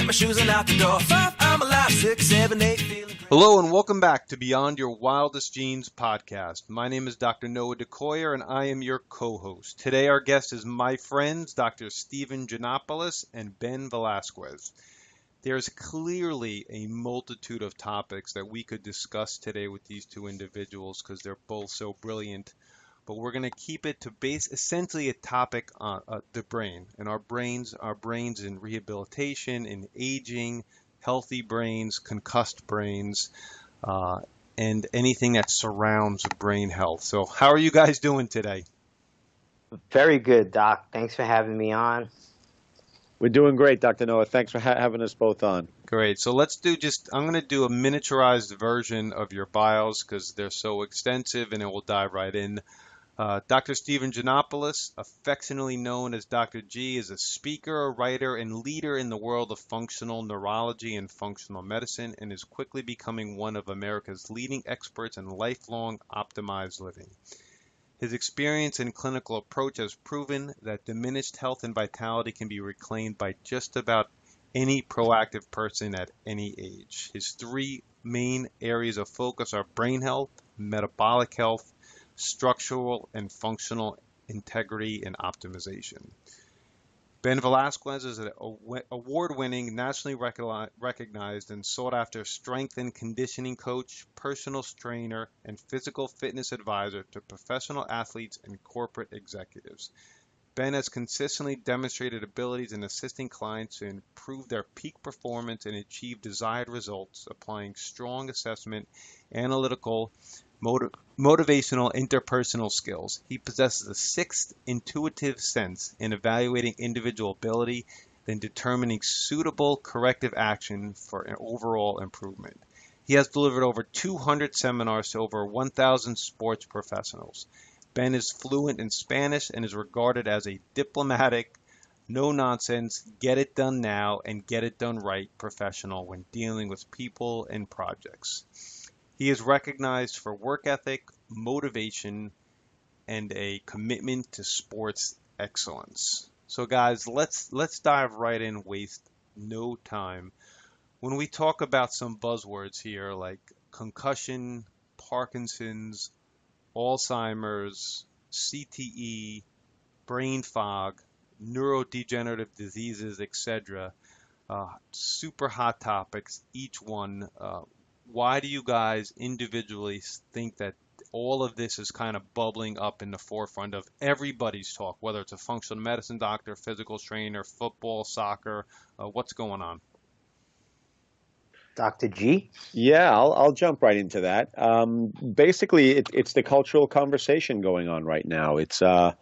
get my shoes and out the door. 5, I'm alive. 6, 7, 8, feeling great. Hello and welcome back to Beyond Your Wildest Genes podcast. My name is Dr. Noah DeCoyer and I am your co-host. Today our guest is my friends, Dr. Stephen Geanopulos and Ben Velazquez. There's clearly a multitude of topics that we could discuss today with these two individuals because they're both so brilliant. But we're going to keep it to essentially a topic on the brain and our brains in rehabilitation, in aging, healthy brains, concussed brains, and anything that surrounds brain health. So how are you guys doing today? Very good, Doc. Thanks for having me on. We're doing great, Dr. Noah. Thanks for having us both on. Great. So I'm going to do a miniaturized version of your bios because they're so extensive, and then we'll dive right in. Dr. Stephen Geanopulos, affectionately known as Dr. G, is a speaker, writer, and leader in the world of functional neurology and functional medicine, and is quickly becoming one of America's leading experts in lifelong optimized living. His experience and clinical approach has proven that diminished health and vitality can be reclaimed by just about any proactive person at any age. His three main areas of focus are brain health, metabolic health, structural and functional integrity and optimization. Ben Velazquez is an award-winning, nationally recognized and sought-after strength and conditioning coach, personal trainer, and physical fitness advisor to professional athletes and corporate executives. Ben has consistently demonstrated abilities in assisting clients to improve their peak performance and achieve desired results, applying strong assessment, analytical, motivational, interpersonal skills. He possesses a sixth intuitive sense in evaluating individual ability, then determining suitable corrective action for an overall improvement. He has delivered over 200 seminars to over 1,000 sports professionals. Ben is fluent in Spanish and is regarded as a diplomatic, no-nonsense, get-it-done-now and get-it-done-right professional when dealing with people and projects. He is recognized for work ethic, motivation, and a commitment to sports excellence. So guys, let's dive right in, waste no time. When we talk about some buzzwords here like concussion, Parkinson's, Alzheimer's, CTE, brain fog, neurodegenerative diseases, etc., super hot topics, each one. Why do you guys individually think that all of this is kind of bubbling up in the forefront of everybody's talk, whether it's a functional medicine doctor, physical trainer, football, soccer, what's going on? Dr. G? Yeah, I'll jump right into that. Basically, it's the cultural conversation going on right now. It's not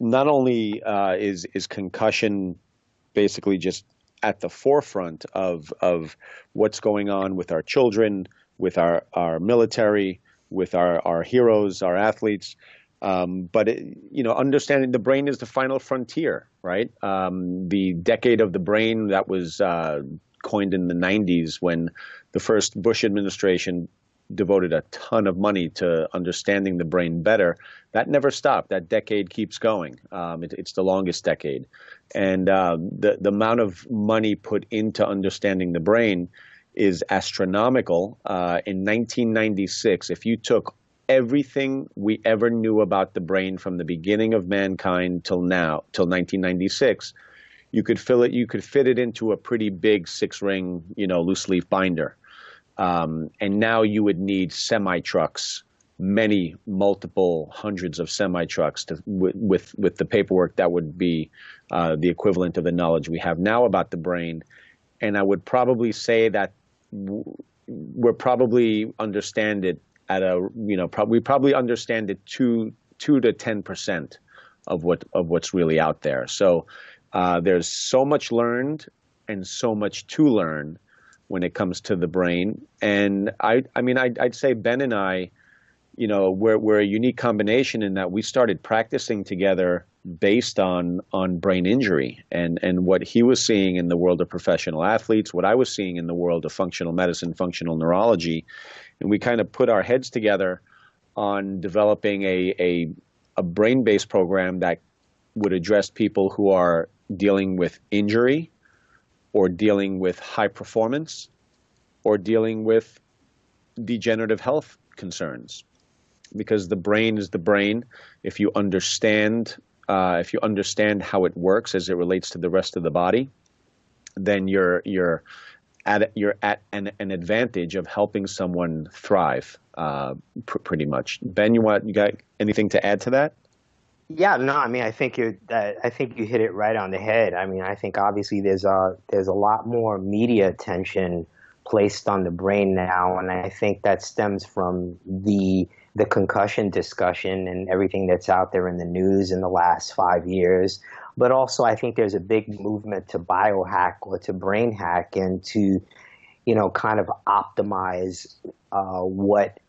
only is concussion basically just at the forefront of what's going on with our children, with our military, with our heroes, our athletes. But understanding the brain is the final frontier, right? The decade of the brain that was coined in the 90s when the first Bush administration devoted a ton of money to understanding the brain better. That never stopped. That decade keeps going. It's the longest decade. And the amount of money put into understanding the brain is astronomical. In 1996, if you took everything we ever knew about the brain from the beginning of mankind till 1996, you could fit it into a pretty big 6-ring, loose leaf binder. And now you would need semi-trucks, multiple hundreds of semi-trucks with the paperwork that would be the equivalent of the knowledge we have now about the brain. And I would probably say that we're probably understand it at we probably understand it 2 to 10% of what's really out there. So there's so much learned and so much to learn when it comes to the brain. And I'd say Ben and I, we're a unique combination in that we started practicing together based on brain injury and what he was seeing in the world of professional athletes, what I was seeing in the world of functional medicine, functional neurology. And we kind of put our heads together on developing a brain-based program that would address people who are dealing with injury, or dealing with high performance, or dealing with degenerative health concerns. Because the brain is the brain. If you understand how it works as it relates to the rest of the body, then you're at an advantage of helping someone thrive, pretty much. Ben, you got anything to add to that? Yeah, no, I mean, I think you hit it right on the head. I mean, I think obviously there's a lot more media attention placed on the brain now, and I think that stems from the concussion discussion and everything that's out there in the news in the last 5 years. But also, I think there's a big movement to biohack or to brain hack and to, kind of optimize what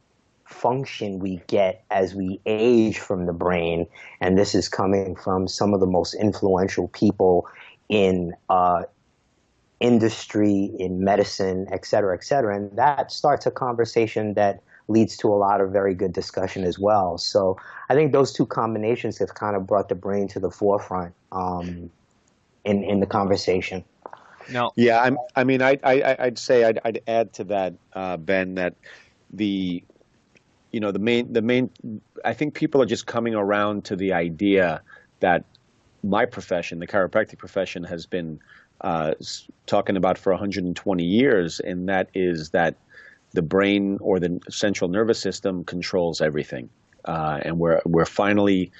function we get as we age from the brain. And this is coming from some of the most influential people in industry, in medicine, et cetera, et cetera. And that starts a conversation that leads to a lot of very good discussion as well. So I think those two combinations have kind of brought the brain to the forefront in the conversation. No. Yeah, I'd say I'd add to that, Ben, that the main I think people are just coming around to the idea that my profession, the chiropractic profession, has been talking about for 120 years, and that is that the brain or the central nervous system controls everything, and we're finally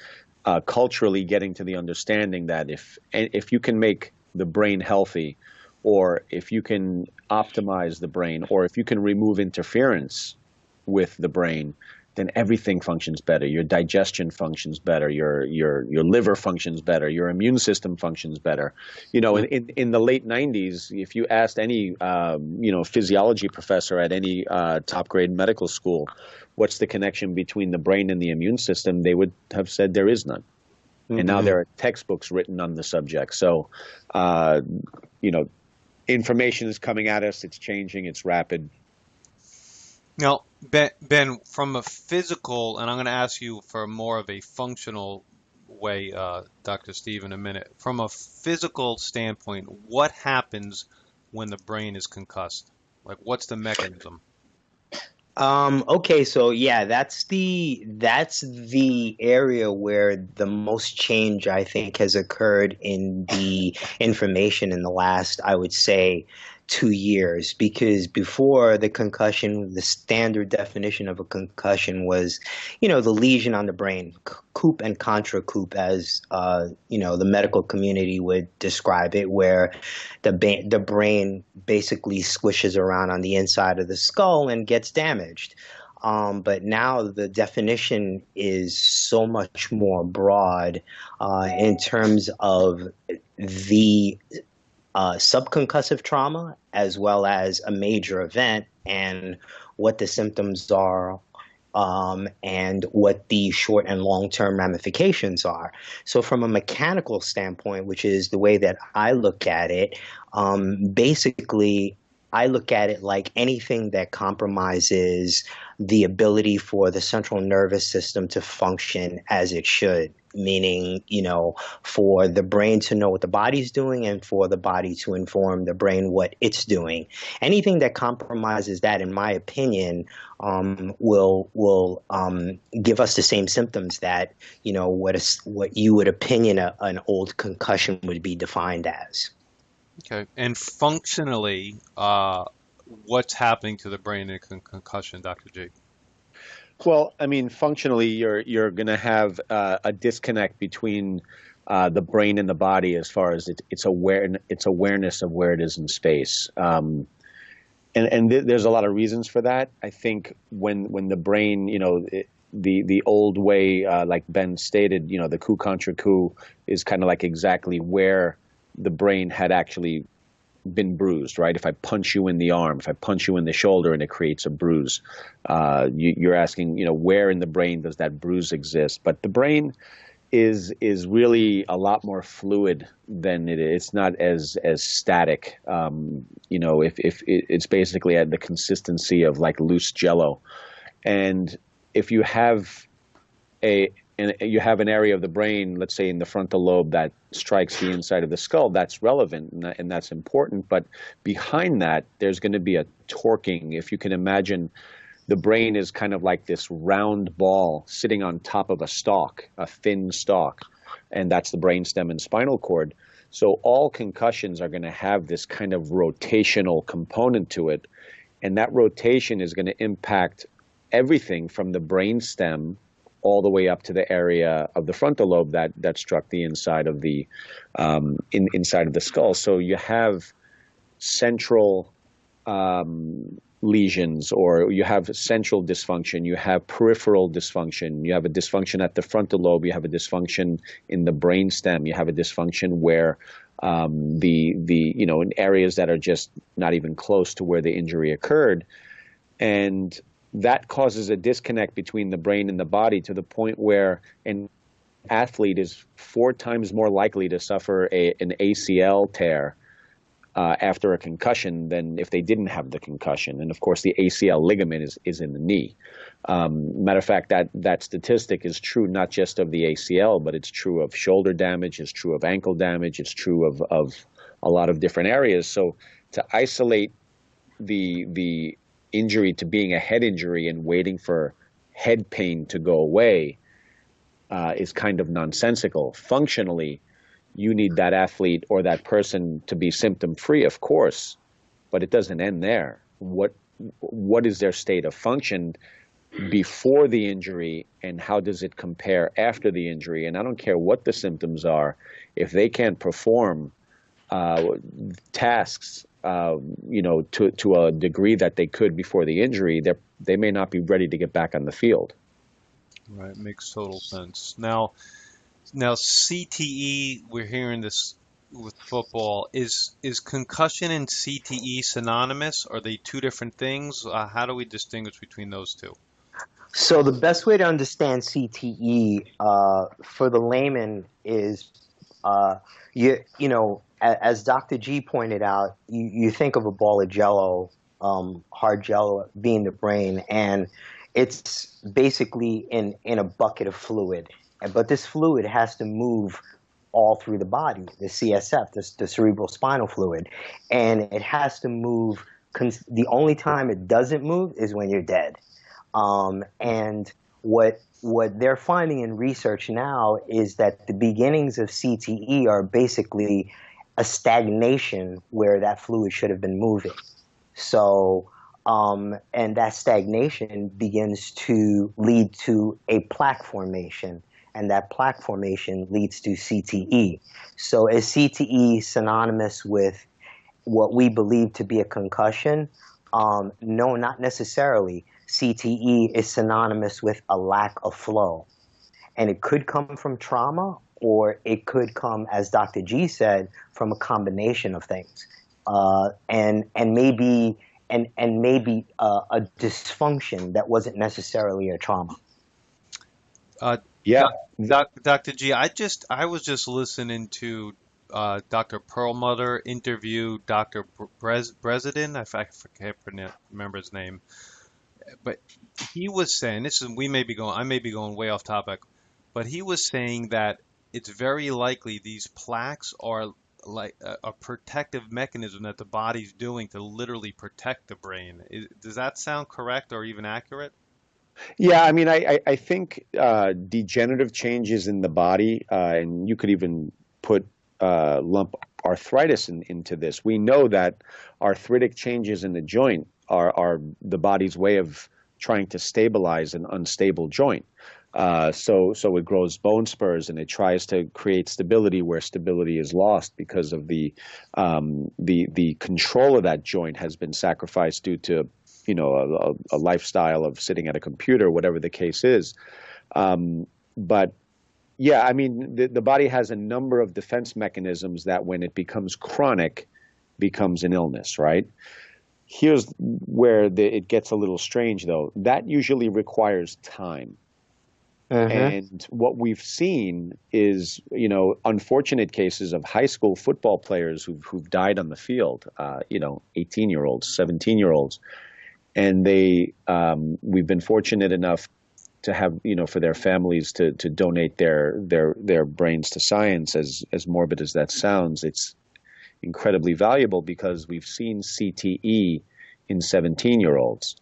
culturally getting to the understanding that if you can make the brain healthy, or if you can optimize the brain, or if you can remove interference with the brain, then everything functions better. Your digestion functions better. Your liver functions better. Your immune system functions better. In the late 90s, if you asked any physiology professor at any top grade medical school, what's the connection between the brain and the immune system, they would have said there is none. Mm-hmm. And now there are textbooks written on the subject. So, information is coming at us. It's changing. It's rapid. Now, Ben, from a physical, and I'm going to ask you for more of a functional way, Dr. Steve, in a minute. From a physical standpoint, what happens when the brain is concussed? Like, what's the mechanism? Okay, so yeah, that's the area where the most change I think has occurred in the information in the last, I would say, 2 years. Because before the concussion, the standard definition of a concussion was, the lesion on the brain, coup and contra coup, as the medical community would describe it, where the brain basically squishes around on the inside of the skull and gets damaged. But now the definition is so much more broad in terms of the subconcussive trauma, as well as a major event, and what the symptoms are, and what the short and long-term ramifications are. So from a mechanical standpoint, which is the way that I look at it, basically I look at it like anything that compromises the ability for the central nervous system to function as it should, meaning, for the brain to know what the body's doing and for the body to inform the brain what it's doing. Anything that compromises that, in my opinion, will give us the same symptoms that, what you would opinion an old concussion would be defined as. Okay. And functionally, what's happening to the brain in a concussion, Dr. G? Well, I mean, functionally, you're going to have a disconnect between the brain and the body as far as its awareness of where it is in space. And there's a lot of reasons for that. I think when the brain, the old way, like Ben stated, the coup contra coup is kind of like exactly where the brain had actually been bruised, right? If I punch you in the arm, if I punch you in the shoulder and it creates a bruise, you're asking, where in the brain does that bruise exist? But the brain is really a lot more fluid than it is. It's not as static. If it's basically at the consistency of like loose jello, and if you have and you have an area of the brain, let's say in the frontal lobe, that strikes the inside of the skull, that's relevant and that's important. But behind that, there's going to be a torquing. If you can imagine, the brain is kind of like this round ball sitting on top of a stalk, a thin stalk, and that's the brainstem and spinal cord. So all concussions are going to have this kind of rotational component to it, and that rotation is going to impact everything from the brainstem all the way up to the area of the frontal lobe that struck the inside of the inside of the skull. So you have central lesions, or you have central dysfunction, you have peripheral dysfunction, you have a dysfunction at the frontal lobe, you have a dysfunction in the brainstem, you have a dysfunction where in areas that are just not even close to where the injury occurred. And that causes a disconnect between the brain and the body to the point where an athlete is 4 times more likely to suffer an ACL tear after a concussion than if they didn't have the concussion. And of course, the ACL ligament is in the knee. Matter of fact, that statistic is true not just of the ACL, but it's true of shoulder damage, it's true of ankle damage, it's true of a lot of different areas. So to isolate the injury to being a head injury and waiting for head pain to go away is kind of nonsensical. Functionally, you need that athlete or that person to be symptom-free, of course, but it doesn't end there. What is their state of function before the injury, and how does it compare after the injury? And I don't care what the symptoms are, if they can't perform tasks, to a degree that they could before the injury, they may not be ready to get back on the field. Right, makes total sense. Now CTE, we're hearing this with football. Is concussion and CTE synonymous? Are they two different things? How do we distinguish between those two? So the best way to understand CTE for the layman is, as Dr. G pointed out, you think of a ball of jello, hard jello being the brain, and it's basically in a bucket of fluid. But this fluid has to move all through the body, the CSF, the cerebral spinal fluid, and it has to move. The only time it doesn't move is when you're dead. And what they're finding in research now is that the beginnings of CTE are basically a stagnation where that fluid should have been moving. So, and that stagnation begins to lead to a plaque formation, and that plaque formation leads to CTE. So is CTE synonymous with what we believe to be a concussion? No, not necessarily. CTE is synonymous with a lack of flow. And it could come from trauma, or it could come, as Dr. G said, from a combination of things. And maybe a dysfunction that wasn't necessarily a trauma. Dr. G, I was just listening to Dr. Perlmutter interview Dr. Breslin. I can't remember his name, but he was saying I may be going way off topic, but he was saying that it's very likely these plaques are like a protective mechanism that the body's doing to literally protect the brain. Does that sound correct or even accurate? Yeah, I mean, I think degenerative changes in the body, and you could even put lump arthritis into this. We know that arthritic changes in the joint are the body's way of trying to stabilize an unstable joint. So it grows bone spurs, and it tries to create stability where stability is lost because of the control of that joint has been sacrificed due to a lifestyle of sitting at a computer, whatever the case is. But yeah, I mean, the body has a number of defense mechanisms that when it becomes chronic, becomes an illness, right? Here's where it gets a little strange, though. That usually requires time. And what we've seen is, unfortunate cases of high school football players who've died on the field, 18-year-olds, 17-year-olds. And we've been fortunate enough to have, for their families to donate their brains to science, as morbid as that sounds, it's incredibly valuable because we've seen CTE in 17-year-olds.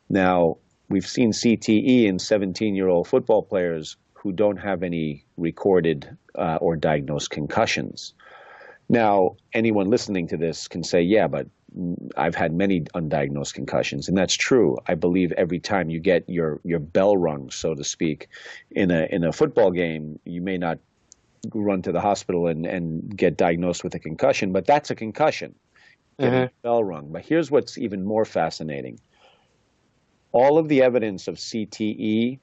Now, we've seen CTE in 17-year-old football players who don't have any recorded or diagnosed concussions. Now, anyone listening to this can say, yeah, but I've had many undiagnosed concussions, and that's true. I believe every time you get your bell rung, so to speak, in a football game, you may not run to the hospital and get diagnosed with a concussion, but that's a concussion, getting your bell rung. But here's what's even more fascinating. All of the evidence of CTE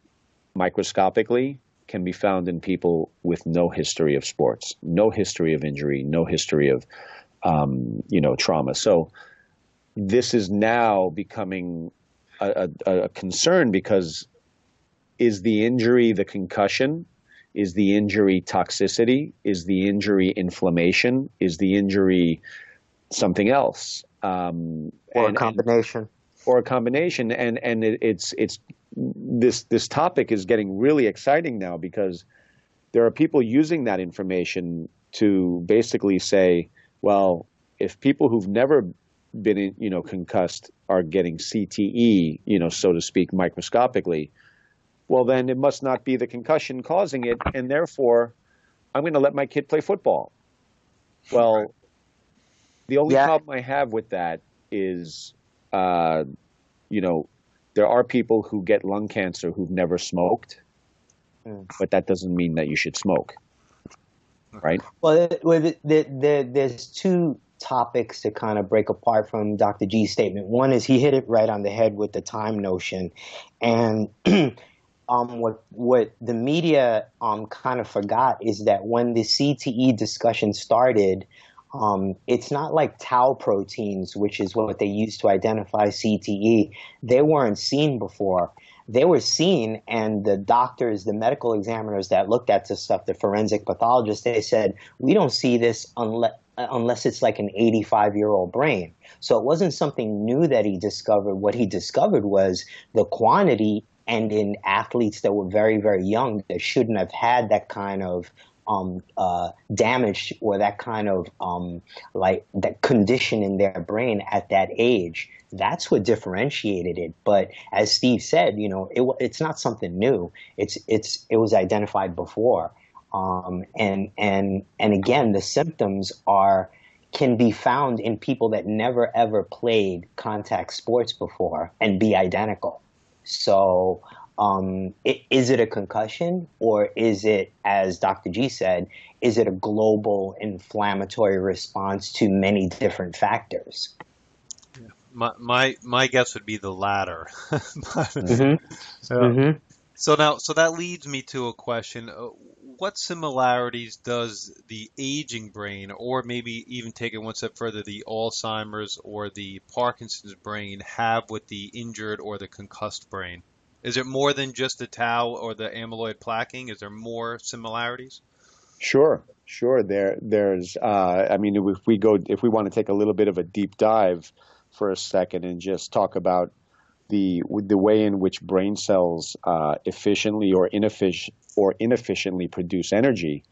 microscopically can be found in people with no history of sports, no history of injury, no history of trauma. So this is now becoming a concern, because is the injury the concussion? Is the injury toxicity? Is the injury inflammation? Is the injury something else? Or a combination. Or a combination. And it's this topic is getting really exciting now, because there are people using that information to basically say, well, if people who've never been, concussed are getting CTE, so to speak, microscopically, well, then it must not be the concussion causing it, and therefore I'm going to let my kid play football. Well, the only problem I have with that is, there are people who get lung cancer who've never smoked, but that doesn't mean that you should smoke, right? Well, there's two topics to kind of break apart from Dr. G's statement. One is he hit it right on the head with the time notion, and what the media kind of forgot is that when the CTE discussion started, it's not like tau proteins, which is what they use to identify CTE. They weren't seen before. They were seen, and the doctors, the medical examiners that looked at this stuff, the forensic pathologists, they said, we don't see this unless it's like an 85-year-old brain. So it wasn't something new that he discovered. What he discovered was the quantity, and in athletes that were very, very young that shouldn't have had that kind of damage or that kind of like that condition in their brain at that age. That's what differentiated it. But as Steve said, it's not something new. It was identified before. And again, the symptoms can be found in people that never ever played contact sports before and be identical. So is it a concussion, or is it, as Dr. G said, is it a global inflammatory response to many different factors? My guess would be the latter. So that leads me to a question. What similarities does the aging brain, or maybe even take it one step further, the Alzheimer's or the Parkinson's brain, have with the injured or the concussed brain? Is it more than just the tau or the amyloid plaquing? Is there more similarities? Sure. There's, if we want to take a little bit of a deep dive for a second and just talk about the way in which brain cells efficiently or inefficiently produce energy,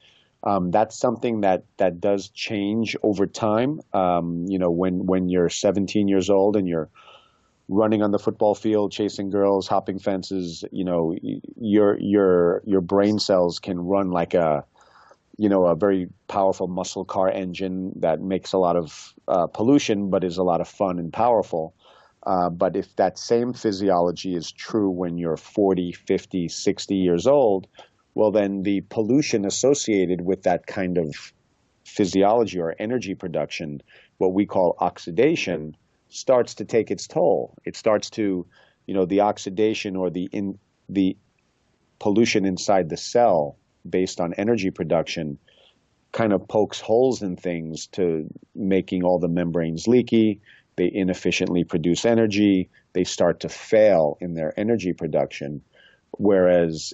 that's something that does change over time. When you're 17 years old and you're running on the football field, chasing girls, hopping fences, your brain cells can run like a very powerful muscle car engine that makes a lot of pollution, but is a lot of fun and powerful. But if that same physiology is true when you're 40, 50, 60 years old, well, then the pollution associated with that kind of physiology or energy production, what we call oxidation, starts to take its toll. It starts to, the oxidation or the pollution inside the cell based on energy production kind of pokes holes in things, to making all the membranes leaky. They inefficiently produce energy. They start to fail in their energy production. Whereas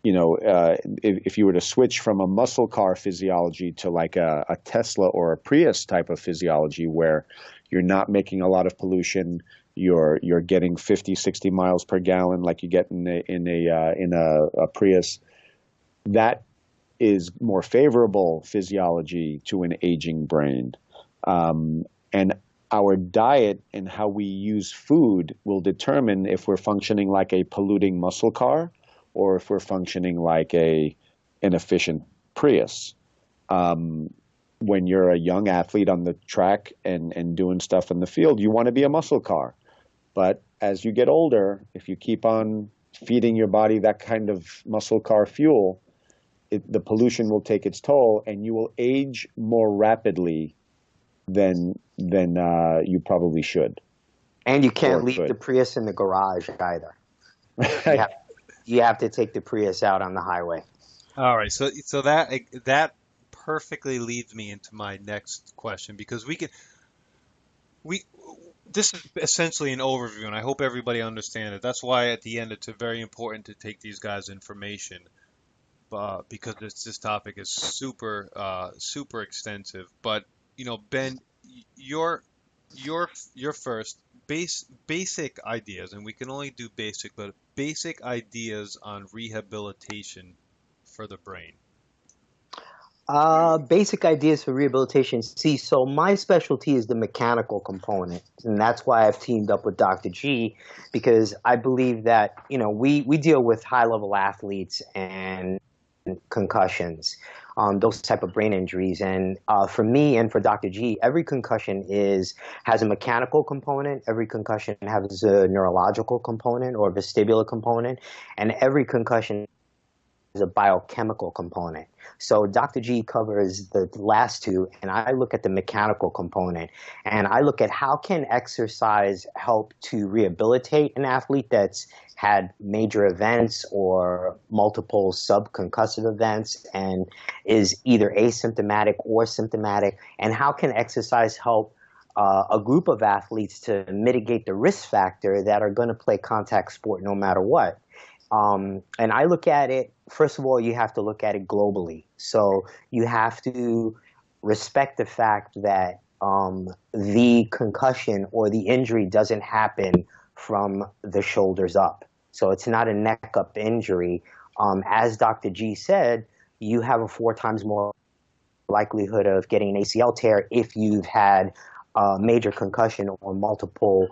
if you were to switch from a muscle car physiology to like a Tesla or a Prius type of physiology, where you're not making a lot of pollution, you're getting 50, 60 miles per gallon like you get in a Prius. That is more favorable physiology to an aging brain. And our diet and how we use food will determine if we're functioning like a polluting muscle car or if we're functioning like an efficient Prius. When you're a young athlete on the track and doing stuff in the field, you want to be a muscle car. But as you get older, if you keep on feeding your body that kind of muscle car fuel, the pollution will take its toll, and you will age more rapidly than you probably should. And you can't leave the Prius in the garage either. You have to take the Prius out on the highway. All right, so that perfectly leads me into my next question, because this is essentially an overview, and I hope everybody understands it. That's why at the end it's very important to take these guys' information, because this topic is super extensive. But Ben, your first basic ideas, and we can only do basic, but basic ideas on rehabilitation for the brain. Basic ideas for rehabilitation. See, so my specialty is the mechanical component, and that's why I've teamed up with Dr. G, because I believe that, we deal with high-level athletes and concussions, those type of brain injuries. And for me and for Dr. G, every concussion has a mechanical component, every concussion has a neurological component or vestibular component, and every concussion has a biochemical component. So Dr. G covers the last two, and I look at the mechanical component, and I look at how can exercise help to rehabilitate an athlete that's had major events or multiple subconcussive events and is either asymptomatic or symptomatic, and how can exercise help a group of athletes to mitigate the risk factor that are going to play contact sport no matter what. And I look at it, first of all, you have to look at it globally. So you have to respect the fact that the concussion or the injury doesn't happen from the shoulders up. So it's not a neck up injury. As Dr. G said, you have a 4 times more likelihood of getting an ACL tear if you've had major concussion or multiple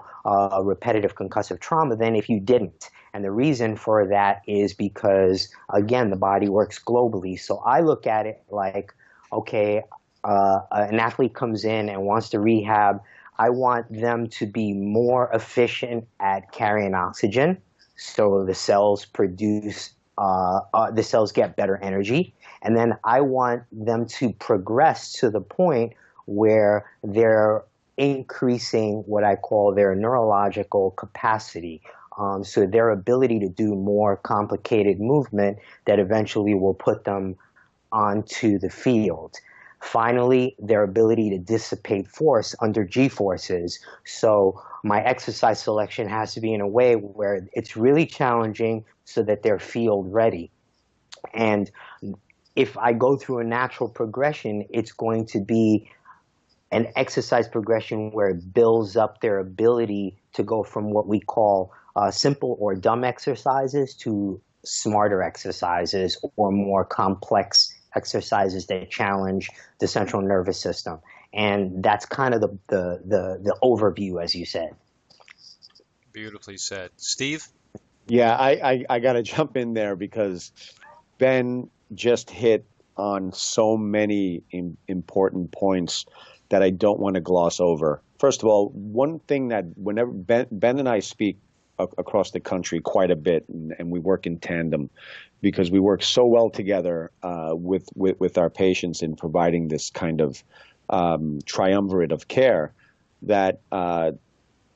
repetitive concussive trauma than if you didn't. And the reason for that is because, again, the body works globally. So I look at it like, okay, an athlete comes in and wants to rehab. I want them to be more efficient at carrying oxygen, so the cells get better energy. And then I want them to progress to the point where they're increasing what I call their neurological capacity. So their ability to do more complicated movement that eventually will put them onto the field. Finally, their ability to dissipate force under G-forces. So my exercise selection has to be in a way where it's really challenging so that they're field ready. And if I go through a natural progression, it's going to be an exercise progression where it builds up their ability to go from what we call simple or dumb exercises to smarter exercises or more complex exercises that challenge the central nervous system. And that's kind of the overview, as you said. Beautifully said. Steve? Yeah, I got to jump in there because Ben just hit on so many important points that I don't want to gloss over. First of all, one thing that whenever Ben and I speak across the country quite a bit, and we work in tandem because we work so well together with our patients in providing this kind of triumvirate of care that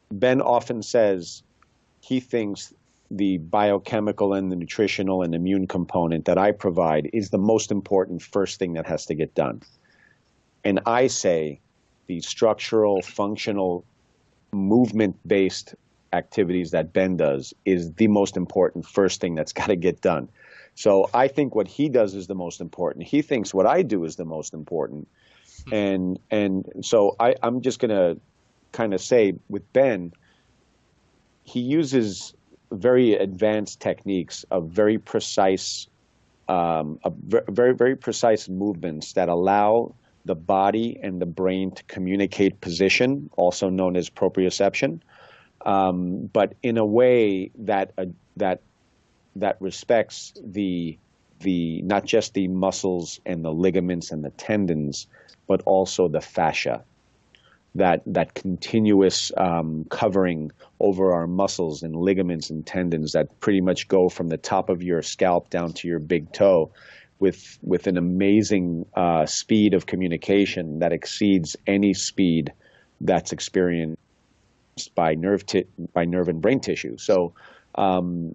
Ben often says he thinks the biochemical and the nutritional and immune component that I provide is the most important first thing that has to get done. And I say the structural, functional, movement-based activities that Ben does is the most important first thing that's got to get done. So I think what he does is the most important. He thinks what I do is the most important. And so I'm just going to kind of say with Ben, he uses very advanced techniques of very precise, very precise movements that allow the body and the brain to communicate position, also known as proprioception, but in a way that respects the not just the muscles and the ligaments and the tendons, but also the fascia. That continuous covering over our muscles and ligaments and tendons that pretty much go from the top of your scalp down to your big toe, with an amazing speed of communication that exceeds any speed that's experienced by nerve and brain tissue. So, Ben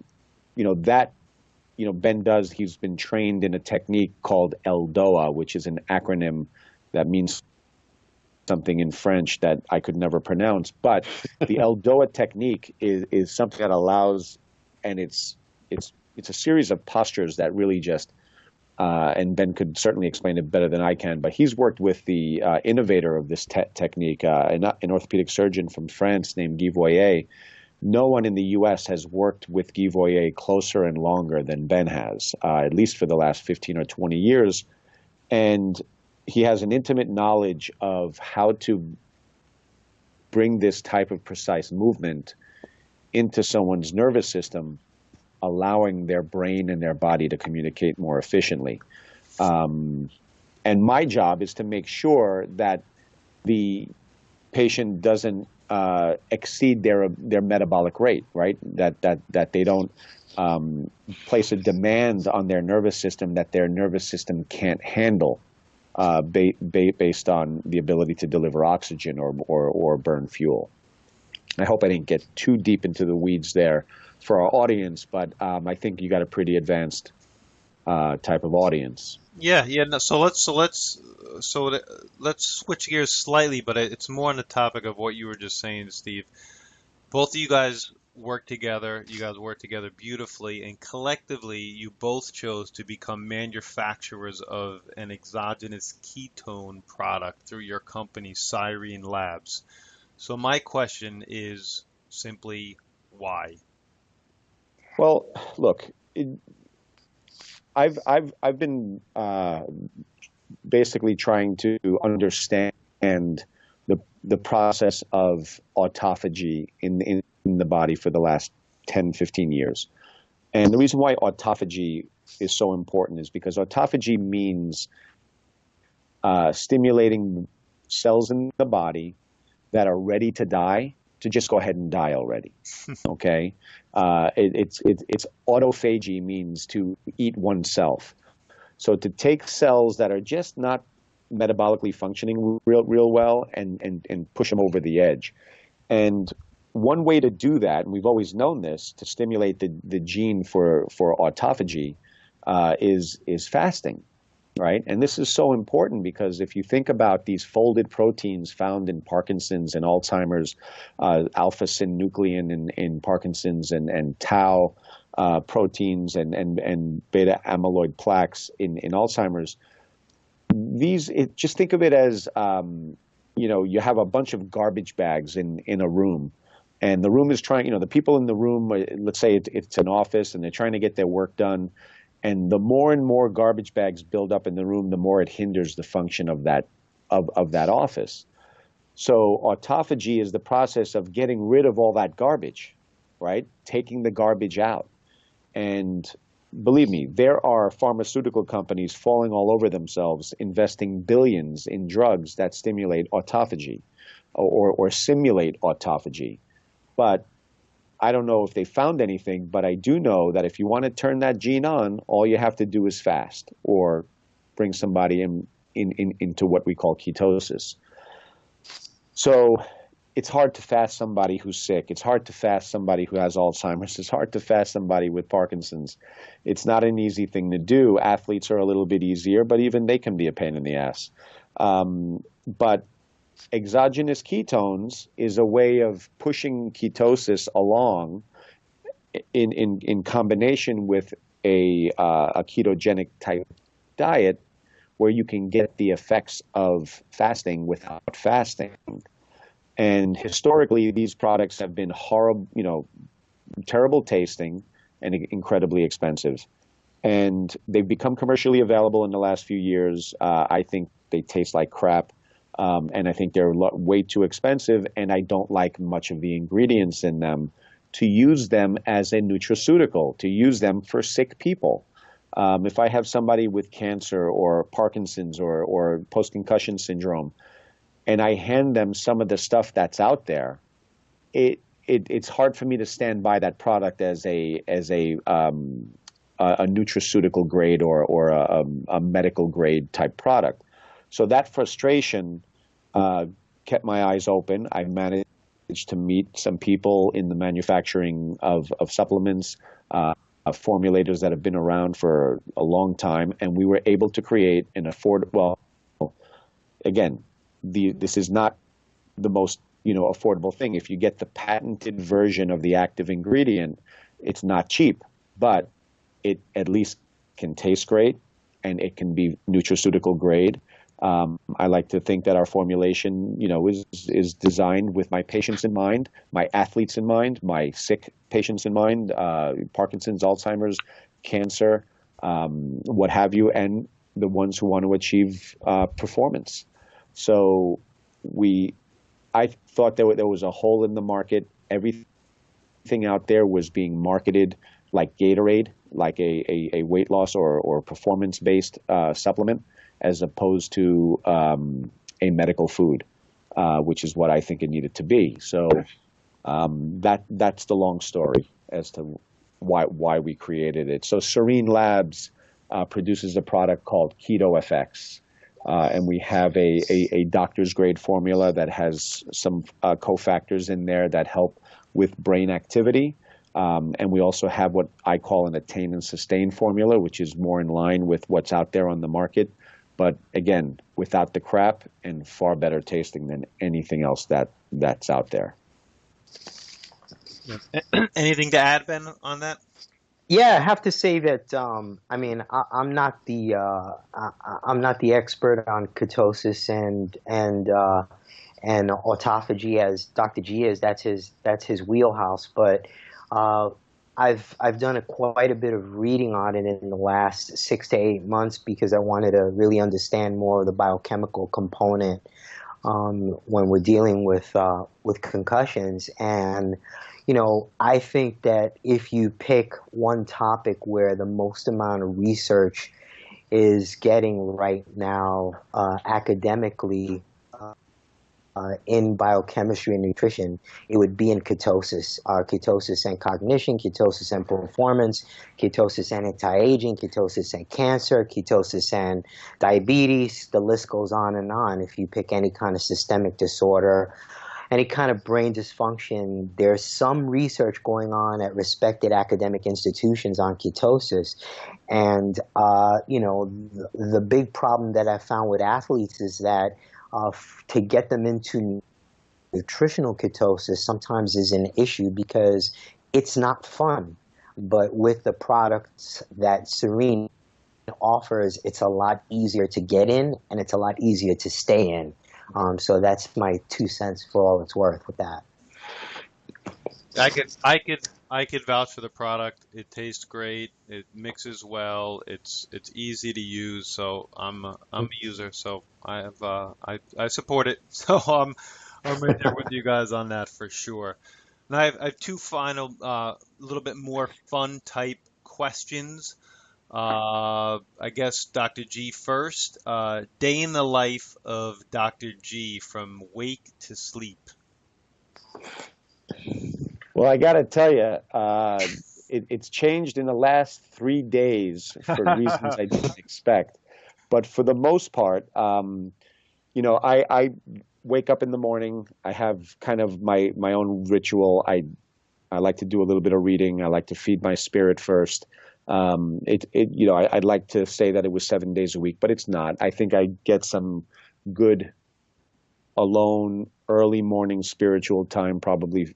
does. He's been trained in a technique called LDOA, which is an acronym that means something in French that I could never pronounce. But the LDOA technique is something that allows, and it's a series of postures that really just, and Ben could certainly explain it better than I can, but he's worked with the innovator of this technique, an orthopedic surgeon from France named Guy Voyer. No one in the U.S. has worked with Guy Voyer closer and longer than Ben has, at least for the last 15 or 20 years. And he has an intimate knowledge of how to bring this type of precise movement into someone's nervous system, allowing their brain and their body to communicate more efficiently. And my job is to make sure that the patient doesn't exceed their metabolic rate, right? That they don't place a demand on their nervous system that their nervous system can't handle, based on the ability to deliver oxygen or burn fuel. I hope I didn't get too deep into the weeds there for our audience, but I think you got a pretty advanced type of audience. Yeah. No, so let's switch gears slightly, but it's more on the topic of what you were just saying, Steve. Both of you guys work together. You guys work together beautifully, and collectively, you both chose to become manufacturers of an exogenous ketone product through your company, Cyrene Labs. So my question is simply, why? Well, look, I've been basically trying to understand the process of autophagy in the body for the last 10, 15 years. And the reason why autophagy is so important is because autophagy means stimulating cells in the body that are ready to die to just go ahead and die already. Okay, it's autophagy means to eat oneself. So to take cells that are just not metabolically functioning real well and push them over the edge. And one way to do that, and we've always known this, to stimulate the gene for autophagy, is fasting. Right? And this is so important because if you think about these folded proteins found in Parkinson's and Alzheimer's, alpha-synuclein in Parkinson's and tau proteins and beta amyloid plaques in Alzheimer's, just think of it as, you have a bunch of garbage bags in a room. And the room is trying, the people in the room, let's say it's an office and they're trying to get their work done. And the more and more garbage bags build up in the room, the more it hinders the function of that office. So autophagy is the process of getting rid of all that garbage, right? Taking the garbage out. And believe me, there are pharmaceutical companies falling all over themselves, investing billions in drugs that stimulate autophagy or simulate autophagy. But I don't know if they found anything, but I do know that if you want to turn that gene on, all you have to do is fast or bring somebody into what we call ketosis. So it's hard to fast somebody who's sick. It's hard to fast somebody who has Alzheimer's. It's hard to fast somebody with Parkinson's. It's not an easy thing to do. Athletes are a little bit easier, but even they can be a pain in the ass. But exogenous ketones is a way of pushing ketosis along in combination with a ketogenic type diet where you can get the effects of fasting without fasting. And historically, these products have been horrible, terrible tasting and incredibly expensive. And they've become commercially available in the last few years. I think they taste like crap. And I think they're way too expensive. And I don't like much of the ingredients in them to use them as a nutraceutical, to use them for sick people. If I have somebody with cancer or Parkinson's or post-concussion syndrome, and I hand them some of the stuff that's out there, it's hard for me to stand by that product as a nutraceutical grade or a medical grade type product. So that frustration kept my eyes open. I managed to meet some people in the manufacturing of supplements, formulators that have been around for a long time, and we were able to create an affordable. Well, again, this is not the most affordable thing. If you get the patented version of the active ingredient, it's not cheap, but it at least can taste great and it can be nutraceutical grade. I like to think that our formulation, is designed with my patients in mind, my athletes in mind, my sick patients in mind, Parkinson's, Alzheimer's, cancer, what have you, and the ones who want to achieve performance. So I thought there was a hole in the market. Everything out there was being marketed like Gatorade, like a weight loss or performance-based supplement, as opposed to a medical food, which is what I think it needed to be. So that's the long story as to why we created it. So Serene Labs produces a product called KetoFX. And we have a doctor's grade formula that has some cofactors in there that help with brain activity. And we also have what I call an attain and sustain formula, which is more in line with what's out there on the market. But again, without the crap and far better tasting than anything else that's out there. Anything to add, Ben, on that? Yeah, I have to say that I'm not the expert on ketosis and autophagy as Dr. G is. That's his wheelhouse. But I've done quite a bit of reading on it in the last 6 to 8 months because I wanted to really understand more of the biochemical component when we're dealing with concussions. And I think that if you pick one topic where the most amount of research is getting right now academically in biochemistry and nutrition, it would be in ketosis. Ketosis and cognition, ketosis and performance, ketosis and anti-aging, ketosis and cancer, ketosis and diabetes. The list goes on and on. If you pick any kind of systemic disorder, any kind of brain dysfunction, there's some research going on at respected academic institutions on ketosis. And, the big problem that I found with athletes is that to get them into nutritional ketosis sometimes is an issue because it's not fun. But with the products that Serene offers, it's a lot easier to get in and it's a lot easier to stay in. So that's my 2 cents for all it's worth with that. I could vouch for the product. It tastes great. It mixes well. It's easy to use. So I'm a user. So I support it. So I'm right there with you guys on that for sure. And I have two final, little bit more fun type questions. I guess Dr. G first. Day in the life of Dr. G from wake to sleep. Well, I got to tell you, it's changed in the last 3 days for reasons I didn't expect. But for the most part, I wake up in the morning. I have kind of my own ritual. I like to do a little bit of reading. I like to feed my spirit first. I'd like to say that it was 7 days a week, but it's not. I think I get some good alone early morning spiritual time, probably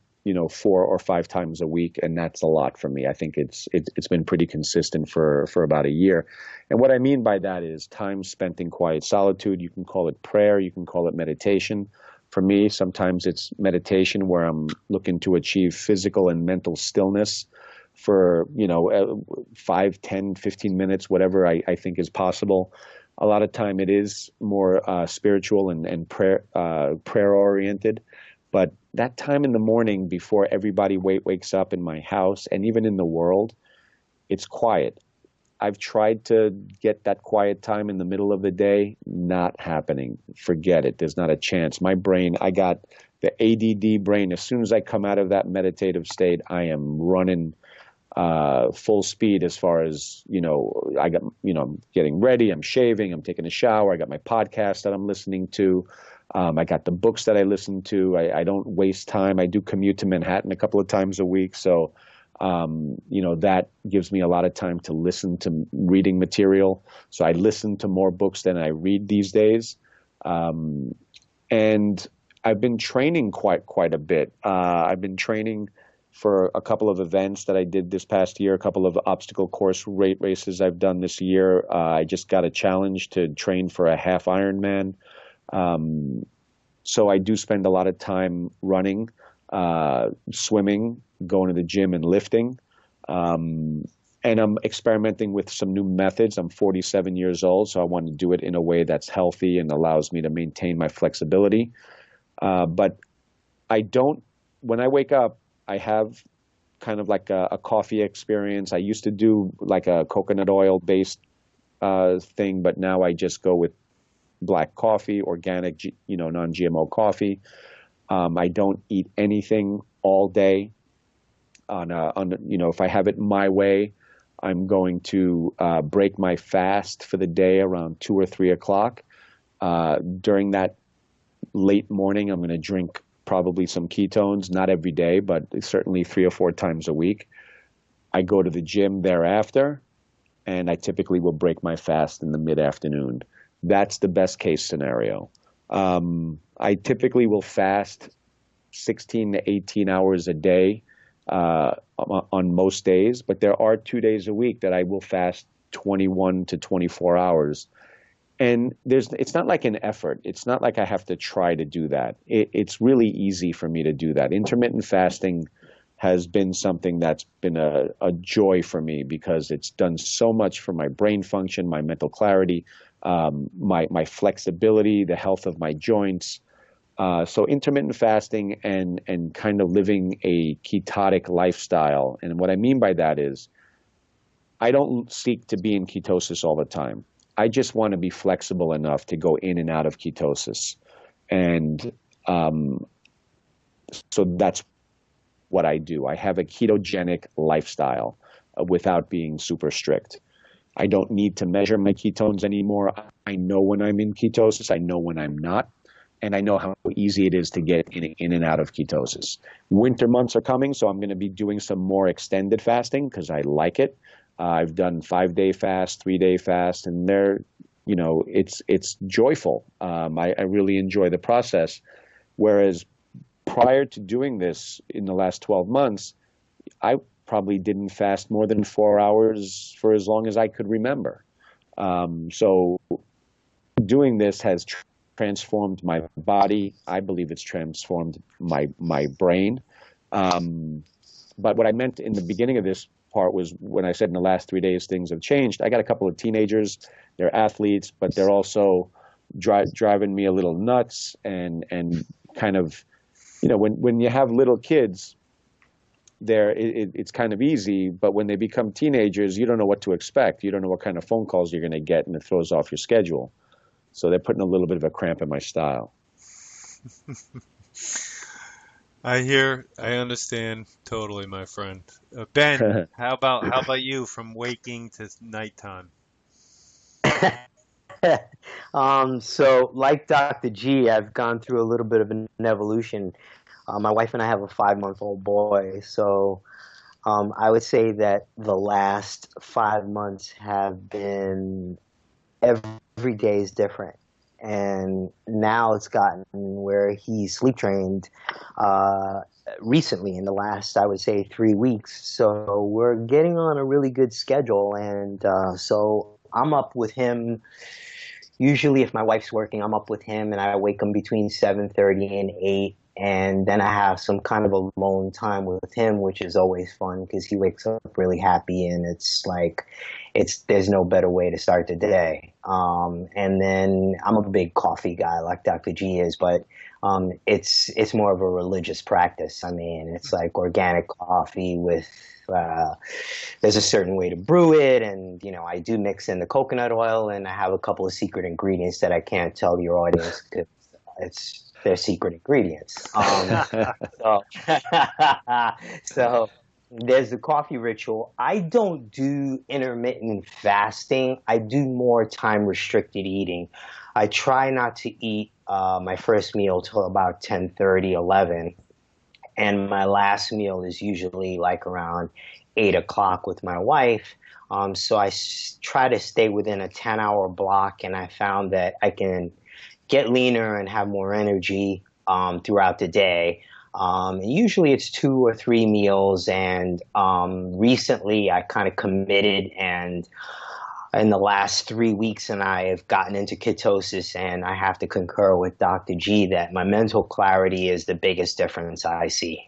4 or 5 times a week, and that's a lot for me. I think it's been pretty consistent for about a year. And what I mean by that is time spent in quiet solitude. You can call it prayer, you can call it meditation. For me, sometimes it's meditation where I'm looking to achieve physical and mental stillness for, 5, 10, 15 minutes, whatever I think is possible. A lot of time it is more spiritual and prayer oriented. But that time in the morning before everybody wakes up in my house and even in the world, it's quiet. I've tried to get that quiet time in the middle of the day, not happening. Forget it. There's not a chance. My brain, I got the ADD brain. As soon as I come out of that meditative state, I am running full speed as far as, I'm getting ready, I'm shaving, I'm taking a shower, I got my podcast that I'm listening to. I got the books that I listen to. I don't waste time. I do commute to Manhattan a couple of times a week. So, that gives me a lot of time to listen to reading material. So I listen to more books than I read these days. And I've been training quite a bit. I've been training for a couple of events that I did this past year, a couple of obstacle course races I've done this year. I just got a challenge to train for a half Ironman. So I do spend a lot of time running, swimming, going to the gym and lifting. And I'm experimenting with some new methods. I'm 47 years old, so I want to do it in a way that's healthy and allows me to maintain my flexibility. But when I wake up, I have kind of like a coffee experience. I used to do like a coconut oil based thing, but now I just go with black coffee, organic, non-GMO coffee. I don't eat anything all day. If I have it my way, I'm going to break my fast for the day around 2 or 3 o'clock. During that late morning, I'm going to drink probably some ketones, not every day, but certainly 3 or 4 times a week. I go to the gym thereafter, and I typically will break my fast in the mid-afternoon. That's the best case scenario. I typically will fast 16 to 18 hours a day on most days, but there are 2 days a week that I will fast 21 to 24 hours. And it's not like an effort. It's not like I have to try to do that. It's really easy for me to do that. Intermittent fasting has been something that's been a joy for me because it's done so much for my brain function, my mental clarity, my flexibility, the health of my joints. So intermittent fasting and kind of living a ketotic lifestyle. And what I mean by that is I don't seek to be in ketosis all the time. I just want to be flexible enough to go in and out of ketosis. And so that's what I do. I have a ketogenic lifestyle without being super strict. I don't need to measure my ketones anymore. I know when I'm in ketosis. I know when I'm not. And I know how easy it is to get in and out of ketosis. Winter months are coming, so I'm going to be doing some more extended fasting because I like it. I've done 5-day fast, 3-day fast, and it's joyful. I really enjoy the process. Whereas prior to doing this in the last 12 months, I probably didn't fast more than 4 hours for as long as I could remember. So doing this has transformed my body. I believe it's transformed my brain. But what I meant in the beginning of this part was when I said in the last 3 days things have changed. I got a couple of teenagers. They're athletes, but they're also driving me a little nuts and kind of, when you have little kids, it's kind of easy, but when they become teenagers, you don't know what to expect. You don't know what kind of phone calls you're going to get, and it throws off your schedule. So they're putting a little bit of a cramp in my style. I understand totally, my friend. Ben, how about you from waking to nighttime? So like Dr. G, I've gone through a little bit of an evolution. My wife and I have a 5-month-old boy, so I would say that the last 5 months have been every day is different. And now it's gotten where he's sleep trained recently in the last, I would say, 3 weeks. So we're getting on a really good schedule. And so I'm up with him Usually, if my wife's working, I'm up with him, and I wake him between 7:30 and 8, and then I have some kind of alone time with him, which is always fun because he wakes up really happy, and it's like, it's there's no better way to start the day. And then I'm a big coffee guy, like Dr. G is, but it's more of a religious practice. I mean, it's like organic coffee with there's a certain way to brew it, and I do mix in the coconut oil, and I have a couple of secret ingredients that I can't tell your audience because it's their secret ingredients. So, so there's the coffee ritual. I don't do intermittent fasting. I do more time restricted eating. I try not to eat my first meal till about 10:30, 11. And my last meal is usually like around 8 o'clock with my wife. So try to stay within a 10-hour block, and I found that I can get leaner and have more energy throughout the day. And usually it's 2 or 3 meals, and recently I kind of committed, and in the last 3 weeks, and I have gotten into ketosis, and I have to concur with Dr. G that my mental clarity is the biggest difference I see.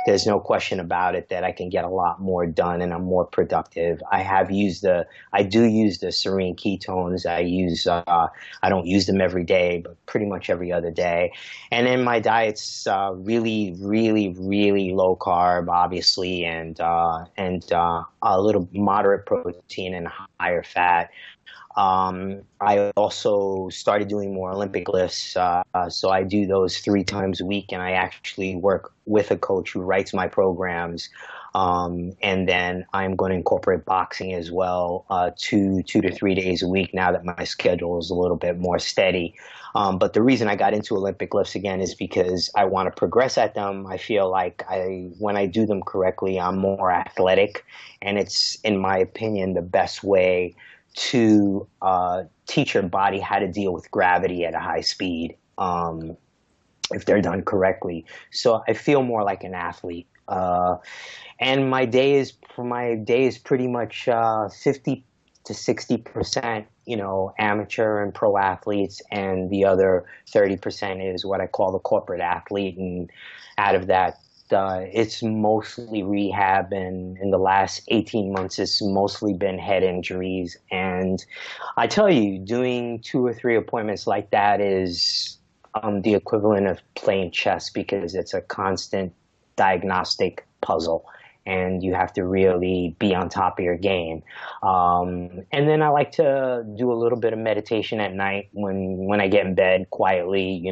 There's no question about it that I can get a lot more done and I'm more productive. I do use the serene ketones. I don't use them every day, but pretty much every other day. And then my diet's really, really, really low carb, obviously, and a little moderate protein and higher fat. I also started doing more Olympic lifts, so I do those 3 times a week, and I actually work with a coach who writes my programs. And then I'm going to incorporate boxing as well, 2 to 3 days a week now that my schedule is a little bit more steady. But the reason I got into Olympic lifts again is because I want to progress at them. I feel like when I do them correctly, I'm more athletic, and it's, in my opinion, the best way to teach your body how to deal with gravity at a high speed if they're done correctly. So I feel more like an athlete. And my day is pretty much 50 to 60%, amateur and pro athletes, and the other 30% is what I call the corporate athlete. And out of that, it's mostly rehab, and in the last 18 months, it's mostly been head injuries. And I tell you, doing 2 or 3 appointments like that is the equivalent of playing chess, because it's a constant diagnostic puzzle, and you have to really be on top of your game. And then I like to do a little bit of meditation at night when I get in bed quietly,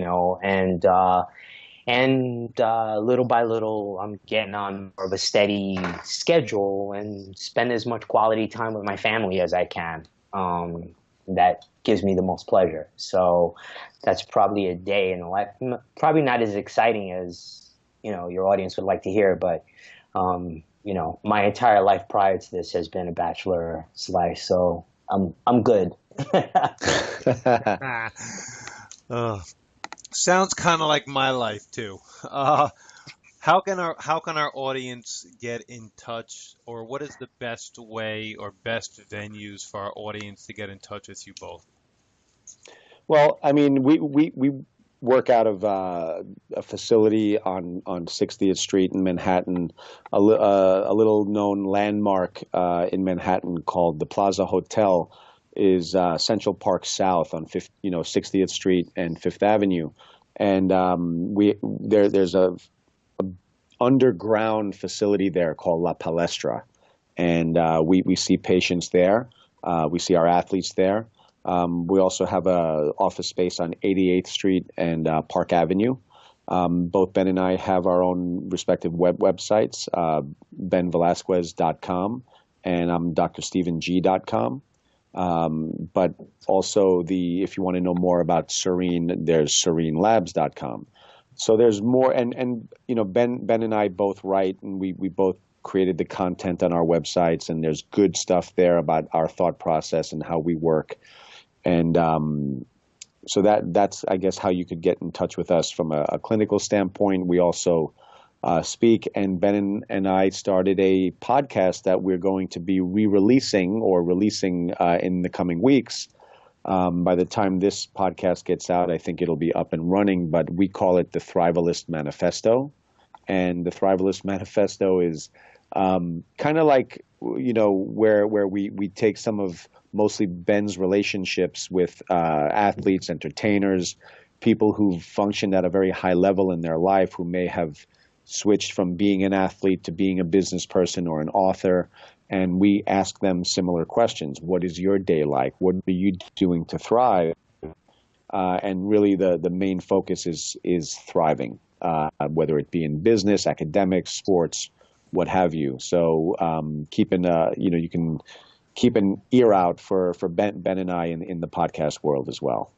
and little by little, I'm getting on more of a steady schedule and spend as much quality time with my family as I can. That gives me the most pleasure. So that's probably a day in the life. Probably not as exciting as your audience would like to hear, but my entire life prior to this has been a bachelor's life, so I'm good. Sounds kind of like my life too. How can our audience get in touch, or what is the best way or best venues for our audience to get in touch with you both? Well, I mean, we work out of a facility on 60th Street in Manhattan, a little known landmark in Manhattan called the Plaza Hotel is Central Park South on 60th Street and Fifth Avenue, and there's a underground facility there called La Palestra, and we see patients there. We see our athletes there. We also have a office space on 88th Street and Park Avenue. Both Ben and I have our own respective websites, benvelazquez.com and I'm drstephen.g.com. But also if you want to know more about Serene, there's serenelabs.com. So there's more, and Ben and I both write, and we both created the content on our websites, and there's good stuff there about our thought process and how we work. And so that's, I guess, how you could get in touch with us from a clinical standpoint. We also speak, and Ben and I started a podcast that we're going to be releasing in the coming weeks By the time this podcast gets out, I think it'll be up and running, but we call it the Thrivalist Manifesto. And the Thrivalist Manifesto is kind of like, where we take some of mostly Ben's relationships with athletes, entertainers, people who've functioned at a very high level in their life, who may have switched from being an athlete to being a business person or an author. And we ask them similar questions. What is your day like? What are you doing to thrive? And really the main focus is thriving, whether it be in business, academics, sports, what have you. So you can keep an ear out for Ben and I in the podcast world as well.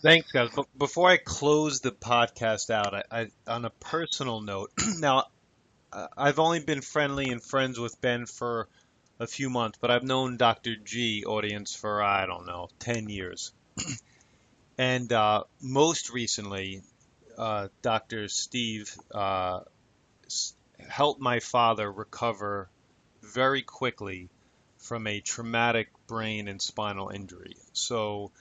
Thanks, guys. But before I close the podcast out, I on a personal note, now I've only been friendly and friends with Ben for a few months, but I've known Dr. G audience for, I don't know, 10 years. And most recently, Dr. Steve helped my father recover very quickly from a traumatic brain and spinal injury. So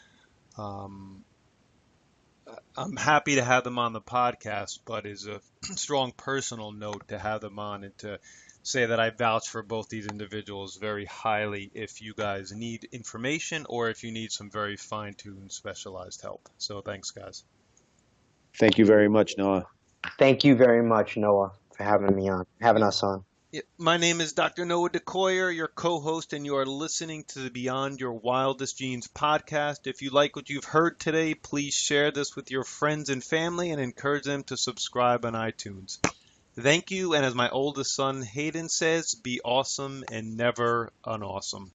I'm happy to have them on the podcast, but is a strong personal note to have them on and to say that I vouch for both these individuals very highly if you guys need information or if you need some very fine-tuned specialized help. So thanks, guys. Thank you very much, Noah. Thank you very much, Noah, for having us on. Yeah, my name is Dr. Noah DeCoyer, your co-host, and you are listening to the Beyond Your Wildest Genes podcast. If you like what you've heard today, please share this with your friends and family and encourage them to subscribe on iTunes. Thank you, and as my oldest son Hayden says, be awesome and never unawesome.